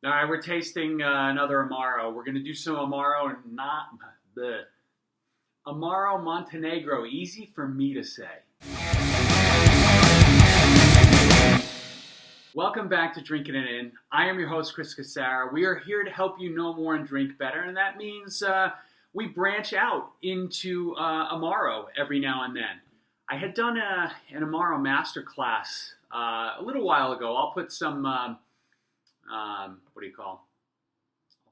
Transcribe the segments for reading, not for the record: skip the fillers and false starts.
All right, we're tasting another Amaro. We're going to do some Amaro, not the Amaro Montenegro. Easy for me to say. Welcome back to Drinking It In. I am your host, Chris Cassara. We are here to help you know more and drink better, and that means we branch out into Amaro every now and then. I had done an Amaro masterclass a little while ago. I'll put some, I'll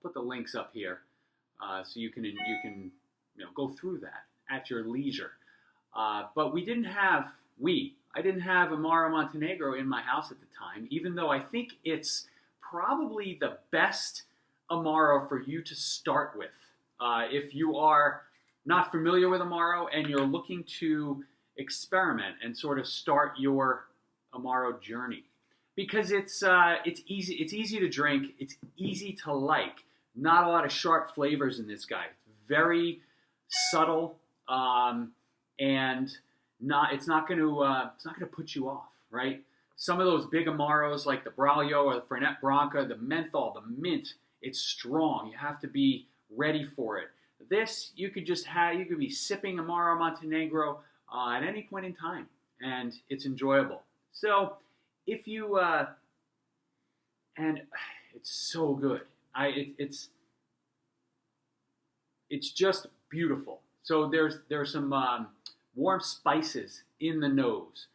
put the links up here so you can go through that at your leisure. But I didn't have Amaro Montenegro in my house at the time, even though I think it's probably the best Amaro for you to start with. If you are not familiar with Amaro and you're looking to experiment and sort of start your Amaro journey, because it's easy to drink, it's easy to like. Not a lot of sharp flavors in this guy. It's very subtle, and it's not going to put you off, right? Some of those big Amaros like the Braulio or the Fernet Branca, the menthol, the mint, it's strong. You have to be ready for it. This you could be sipping Amaro Montenegro at any point in time, and it's enjoyable. So if you and it's so good. It's just beautiful. So there's some warm spices in the nose.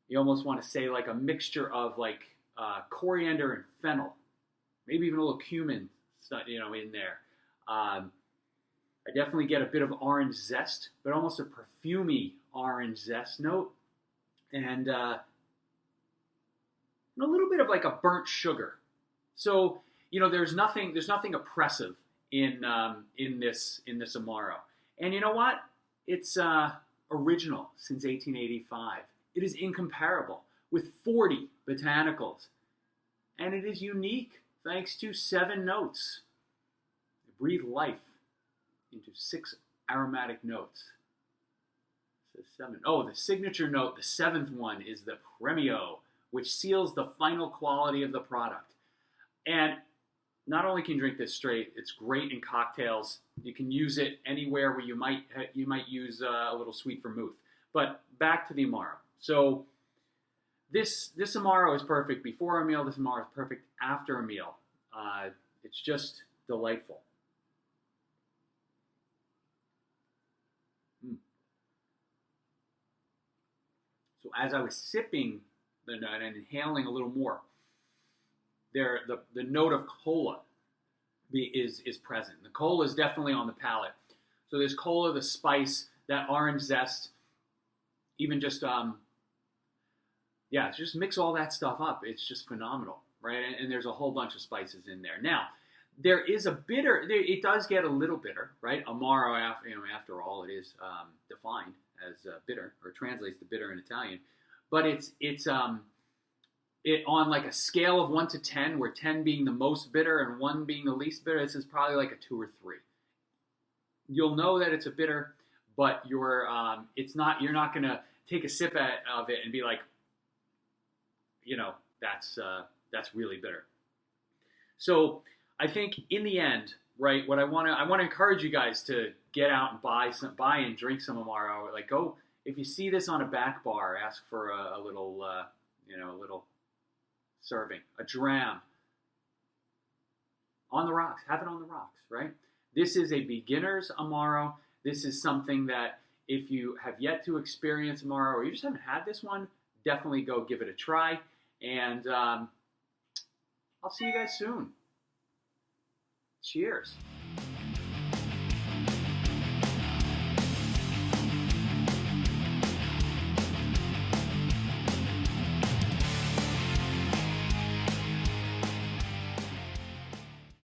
You almost want to say like a mixture of like coriander and fennel, maybe even a little cumin, in there. I definitely get a bit of orange zest, but almost a perfumey orange zest note, and a little bit of like a burnt sugar. So there's nothing oppressive in this Amaro. And you know what? It's original since 1885. It is incomparable with 40 botanicals, and it is unique thanks to 7 notes. They breathe life into 6 aromatic notes. So 7. Oh, the signature note, the 7th one, is the premio, which seals the final quality of the product. And not only can you drink this straight, it's great in cocktails. You can use it anywhere where you might use a little sweet vermouth. But back to the Amaro. So this Amaro is perfect before a meal. This Amaro is perfect after a meal. It's just delightful. So as I was sipping the nut and inhaling a little more, the note of cola is present. The cola is definitely on the palate. So there's cola, the spice, that orange zest, even just just mix all that stuff up. It's just phenomenal, right? And there's a whole bunch of spices in there. Now, there is a bitter. It does get a little bitter, right? Amaro, after all, it is defined as bitter, or translates to bitter in Italian. But it's on like a scale of 1 to 10, where 10 being the most bitter and 1 being the least bitter. This is probably like a 2 or 3. You'll know that it's a bitter, but you're not gonna take a sip of it and be like, that's really bitter. So I think in the end, right, what I want to encourage you guys to get out and buy and drink some Amaro. Like, go, if you see this on a back bar, ask for a little serving, a dram. On the rocks, have it on the rocks, right? This is a beginner's Amaro. This is something that if you have yet to experience Amaro, or you just haven't had this one, definitely go give it a try. And I'll see you guys soon. Cheers.